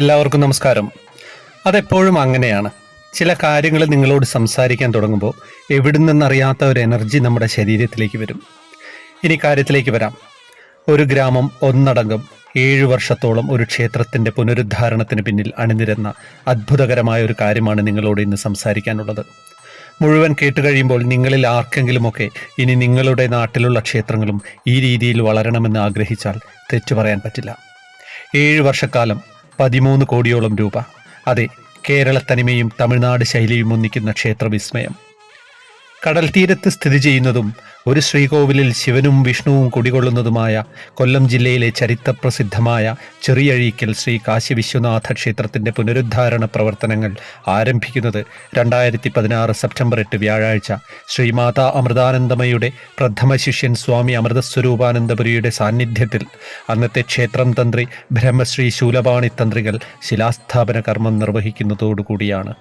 എല്ലാവർക്കും നമസ്കാരം. അതെപ്പോഴും അങ്ങനെയാണ്. ചില കാര്യങ്ങൾ നിങ്ങളോട് സംസാരിക്കാൻ തുടങ്ങുമ്പോൾ എവിടെ നിന്നറിയാത്ത ഒരു എനർജി നമ്മുടെ ശരീരത്തിലേക്ക് വരും. ഇനി കാര്യത്തിലേക്ക് വരാം. ഒരു ഗ്രാമം ഒന്നടങ്കം 7 വർഷത്തോളം ഒരു ക്ഷേത്രത്തിൻ്റെ പുനരുദ്ധാരണത്തിന് പിന്നിൽ അണിനിരന്ന അത്ഭുതകരമായ ഒരു കാര്യമാണ് നിങ്ങളോട് ഇന്ന് സംസാരിക്കാനുള്ളത്. മുഴുവൻ കേട്ടുകഴിയുമ്പോൾ നിങ്ങളിൽ ആർക്കെങ്കിലുമൊക്കെ ഇനി നിങ്ങളുടെ നാട്ടിലുള്ള ക്ഷേത്രങ്ങളും ഈ രീതിയിൽ വളരണമെന്ന് ആഗ്രഹിച്ചാൽ തെറ്റു പറയാൻ പറ്റില്ല. 7 വർഷക്കാലം 13 കോടിയോളം രൂപ. അതെ, കേരള തനിമയും തമിഴ്നാട് ശൈലിയും ഒന്നിക്കുന്ന ക്ഷേത്രവിസ്മയം. കടൽ തീരത്ത് സ്ഥിതി ചെയ്യുന്നതും ഒരു ശ്രീകോവിലിൽ ശിവനും വിഷ്ണുവും കുടികൊള്ളുന്നതുമായ കൊല്ലം ജില്ലയിലെ ചരിത്രപ്രസിദ്ധമായ ചെറിയഴീക്കൽ ശ്രീ കാശി വിശ്വനാഥ ക്ഷേത്രത്തിൻ്റെ പുനരുദ്ധാരണ പ്രവർത്തനങ്ങൾ ആരംഭിക്കുന്നത് 2016 സെപ്റ്റംബർ 8 വ്യാഴാഴ്ച ശ്രീമാതാ അമൃതാനന്ദമയുടെ പ്രഥമ ശിഷ്യൻ സ്വാമി അമൃതസ്വരൂപാനന്ദപുരിയുടെ സാന്നിധ്യത്തിൽ അന്നത്തെ ക്ഷേത്രം തന്ത്രി ബ്രഹ്മശ്രീ ശൂലപാണി തന്ത്രികൾ ശിലാസ്ഥാപന കർമ്മം നിർവഹിക്കുന്നതോടുകൂടിയാണ്.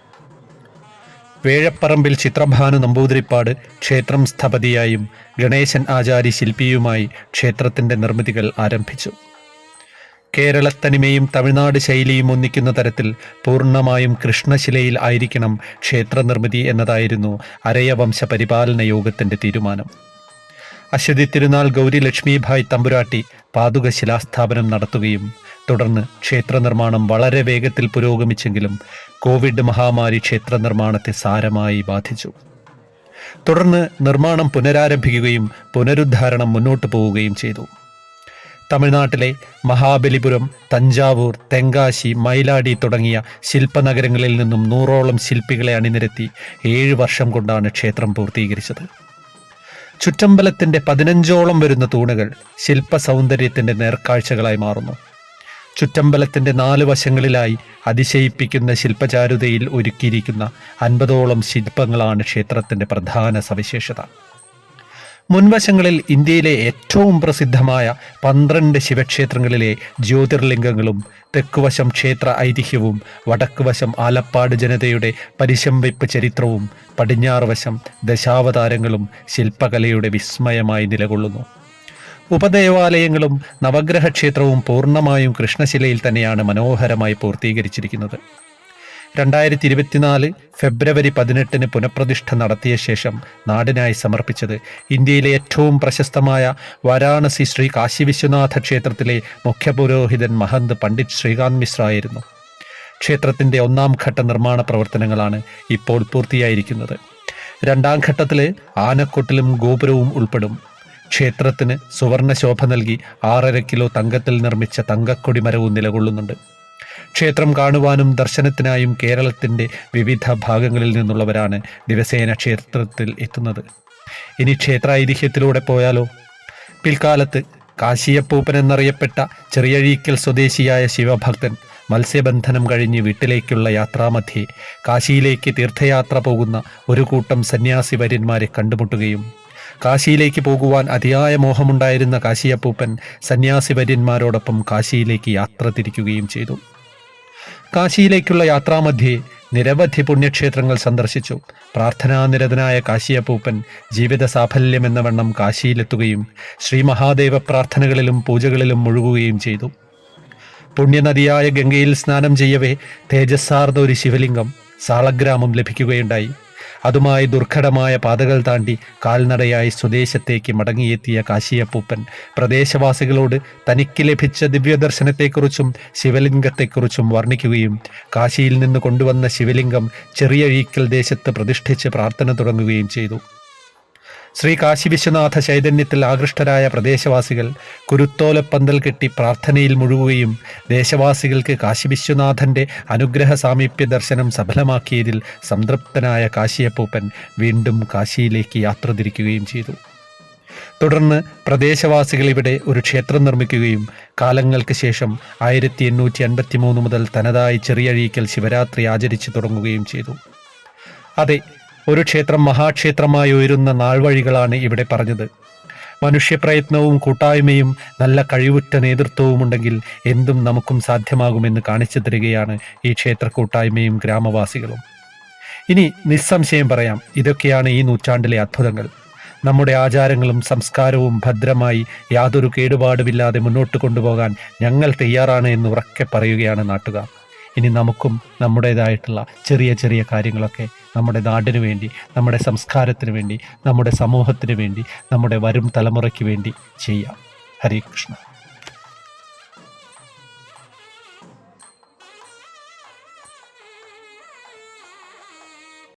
വേഴപ്പറമ്പിൽ ചിത്രഭാനു നമ്പൂതിരിപ്പാട് ക്ഷേത്രം സ്ഥപതിയായും ഗണേശൻ ആചാരി ശില്പിയുമായി ക്ഷേത്രത്തിൻ്റെ നിർമ്മിതികൾ ആരംഭിച്ചു. കേരളത്തനിമയും തമിഴ്നാട് ശൈലിയും ഒന്നിക്കുന്ന തരത്തിൽ പൂർണ്ണമായും കൃഷ്ണശിലയിൽ ആയിരിക്കണം ക്ഷേത്ര നിർമ്മിതി എന്നതായിരുന്നു അരയവംശ പരിപാലന യോഗത്തിൻ്റെ തീരുമാനം. അശ്വതി തിരുനാൾ ഗൗരി ലക്ഷ്മിഭായ് തമ്പുരാട്ടി പാതുക ശിലാസ്ഥാപനം നടത്തുകയും തുടർന്ന് ക്ഷേത്ര നിർമ്മാണം വളരെ വേഗത്തിൽ പുരോഗമിച്ചെങ്കിലും കോവിഡ് മഹാമാരി ക്ഷേത്ര നിർമ്മാണത്തെ സാരമായി ബാധിച്ചു. തുടർന്ന് നിർമ്മാണം പുനരാരംഭിക്കുകയും പുനരുദ്ധാരണം മുന്നോട്ട് പോവുകയും ചെയ്തു. തമിഴ്നാട്ടിലെ മഹാബലിപുരം, തഞ്ചാവൂർ, തെങ്കാശി, മൈലാടി തുടങ്ങിയ ശില്പനഗരങ്ങളിൽ നിന്നും 100ഓളം ശില്പികളെ അണിനിരത്തി 7 വർഷം കൊണ്ടാണ് ക്ഷേത്രം പൂർത്തീകരിച്ചത്. ചുറ്റമ്പലത്തിൻ്റെ 15ഓളം വരുന്ന തൂണുകൾ ശില്പ സൗന്ദര്യത്തിൻ്റെ നേർക്കാഴ്ചകളായി മാറുന്നു. ചുറ്റമ്പലത്തിൻ്റെ 4 വശങ്ങളിലായി അതിശയിപ്പിക്കുന്ന ശില്പചാരുതയിൽ ഒരുക്കിയിരിക്കുന്ന 50ഓളം ശില്പങ്ങളാണ് ക്ഷേത്രത്തിൻ്റെ പ്രധാന സവിശേഷത. മുൻവശങ്ങളിൽ ഇന്ത്യയിലെ ഏറ്റവും പ്രസിദ്ധമായ 12 ശിവക്ഷേത്രങ്ങളിലെ ജ്യോതിർലിംഗങ്ങളും, തെക്കുവശം ക്ഷേത്ര ഐതിഹ്യവും, വടക്കുവശം ആലപ്പാട് ജനതയുടെ പരിശംവയ്പ് ചരിത്രവും, പടിഞ്ഞാറ് വശം ദശാവതാരങ്ങളും ശില്പകലയുടെ വിസ്മയമായി നിലകൊള്ളുന്നു. ഉപദേവാലയങ്ങളും നവഗ്രഹ ക്ഷേത്രവും പൂർണ്ണമായും കൃഷ്ണശിലയിൽ തന്നെയാണ് മനോഹരമായി പൂർത്തീകരിച്ചിരിക്കുന്നത്. 2024 ഫെബ്രുവരി 18 പുനഃപ്രതിഷ്ഠ നടത്തിയ ശേഷം നാടിനായി സമർപ്പിച്ചത് ഇന്ത്യയിലെ ഏറ്റവും പ്രശസ്തമായ വാരാണസി ശ്രീ കാശി വിശ്വനാഥ ക്ഷേത്രത്തിലെ മുഖ്യപുരോഹിതൻ മഹന്ത് പണ്ഡിറ്റ് ശ്രീകാന്ത് മിശ്ര ആയിരുന്നു. ക്ഷേത്രത്തിൻ്റെ 1ാം ഘട്ട നിർമ്മാണ പ്രവർത്തനങ്ങളാണ് ഇപ്പോൾ പൂർത്തിയായിരിക്കുന്നത്. 2ാം ഘട്ടത്തിൽ ആനക്കൊട്ടിലും ഗോപുരവും ഉൾപ്പെടും. ക്ഷേത്രത്തിന് സുവർണ ശോഭ നൽകി 6.5 കിലോ തങ്കത്തിൽ നിർമ്മിച്ച തങ്കക്കൊടി മരവും നിലകൊള്ളുന്നുണ്ട്. ക്ഷേത്രം കാണുവാനും ദർശനത്തിനായും കേരളത്തിൻ്റെ വിവിധ ഭാഗങ്ങളിൽ നിന്നുള്ളവരാണ് ദിവസേന ക്ഷേത്രത്തിൽ എത്തുന്നത്. ഇനി ക്ഷേത്ര ഐതിഹ്യത്തിലൂടെ പോയാലോ? പിൽക്കാലത്ത് കാശിയപ്പൂപ്പൻ എന്നറിയപ്പെട്ട ചെറിയഴീക്കൽ സ്വദേശിയായ ശിവഭക്തൻ മത്സ്യബന്ധനം കഴിഞ്ഞ് വീട്ടിലേക്കുള്ള യാത്രാമധ്യേ കാശിയിലേക്ക് തീർത്ഥയാത്ര പോകുന്ന ഒരു കൂട്ടം സന്യാസി വര്യന്മാരെ കണ്ടുമുട്ടുകയും കാശിയിലേക്ക് പോകുവാൻ അതിയായ മോഹമുണ്ടായിരുന്ന കാശിയപ്പൂപ്പൻ സന്യാസി വര്യന്മാരോടൊപ്പം കാശിയിലേക്ക് യാത്ര തിരിക്കുകയും ചെയ്തു. കാശിയിലേക്കുള്ള യാത്രാമധ്യേ നിരവധി പുണ്യക്ഷേത്രങ്ങൾ സന്ദർശിച്ചു. പ്രാർത്ഥനാനിരതനായ കാശിയപ്പൂപ്പൻ ജീവിത സാഫല്യമെന്ന വണ്ണം കാശിയിലെത്തുകയും ശ്രീ മഹാദേവ പ്രാർത്ഥനകളിലും പൂജകളിലും മുഴുകുകയും ചെയ്തു. പുണ്യനദിയായ ഗംഗയിൽ സ്നാനം ചെയ്യവേ തേജസ്സാർന്ന ഒരു ശിവലിംഗം സാളഗ്രാമം ലഭിക്കുകയുണ്ടായി. അതുമായി ദുർഘടമായ പാതകൾ താണ്ടി കാൽനടയായി സ്വദേശത്തേക്ക് മടങ്ങിയെത്തിയ കാശിയപ്പൂപ്പൻ പ്രദേശവാസികളോട് തനിക്ക് ലഭിച്ച ദിവ്യദർശനത്തെക്കുറിച്ചും ശിവലിംഗത്തെക്കുറിച്ചും വർണ്ണിക്കുകയും കാശിയിൽ നിന്ന് കൊണ്ടുവന്ന ശിവലിംഗം ചെറിയഴീക്കൽ ദേശത്ത് പ്രതിഷ്ഠിച്ച് പ്രാർത്ഥന തുടങ്ങുകയും ചെയ്തു. ശ്രീ കാശി വിശ്വനാഥ ചൈതന്യത്തിൽ ആകൃഷ്ടരായ പ്രദേശവാസികൾ കുരുത്തോലപ്പന്തൽ കെട്ടി പ്രാർത്ഥനയിൽ മുഴുകുകയും ദേശവാസികൾക്ക് കാശി വിശ്വനാഥൻ്റെ അനുഗ്രഹ സാമീപ്യ ദർശനം സഫലമാക്കിയതിൽ സംതൃപ്തനായ കാശിയപ്പൂപ്പൻ വീണ്ടും കാശിയിലേക്ക് യാത്ര തിരിക്കുകയും ചെയ്തു. തുടർന്ന് പ്രദേശവാസികൾ ഇവിടെ ഒരു ക്ഷേത്രം നിർമ്മിക്കുകയും കാലങ്ങൾക്ക് ശേഷം 1853 മുതൽ തനതായി ചെറിയഴീക്കൽ ശിവരാത്രി ആചരിച്ചു തുടങ്ങുകയും ചെയ്തു. അതെ, ഒരു ക്ഷേത്രം മഹാക്ഷേത്രമായി ഉയരുന്ന നാൾവഴികളാണ് ഇവിടെ പറഞ്ഞത്. മനുഷ്യപ്രയത്നവും കൂട്ടായ്മയും നല്ല കഴിവുറ്റ നേതൃത്വവും ഉണ്ടെങ്കിൽ എന്തും നമുക്കും സാധ്യമാകുമെന്ന് കാണിച്ചു തരികയാണ് ഈ ക്ഷേത്ര കൂട്ടായ്മയും ഗ്രാമവാസികളും. ഇനി നിസ്സംശയം പറയാം, ഇതൊക്കെയാണ് ഈ നൂറ്റാണ്ടിലെ അത്ഭുതങ്ങൾ. നമ്മുടെ ആചാരങ്ങളും സംസ്കാരവും ഭദ്രമായി യാതൊരു കേടുപാടുമില്ലാതെ മുന്നോട്ട് കൊണ്ടുപോകാൻ ഞങ്ങൾ തയ്യാറാണ് എന്ന് ഉറക്കെ പറയുകയാണ് നാട്ടുകാർ. ഇനി നമുക്കും നമ്മുടേതായിട്ടുള്ള ചെറിയ ചെറിയ കാര്യങ്ങളൊക്കെ നമ്മുടെ നാടിനു വേണ്ടി, നമ്മുടെ സംസ്കാരത്തിന് വേണ്ടി, നമ്മുടെ സമൂഹത്തിന് വേണ്ടി, നമ്മുടെ വരും തലമുറയ്ക്ക് വേണ്ടി ചെയ്യാം. ഹരേ കൃഷ്ണ.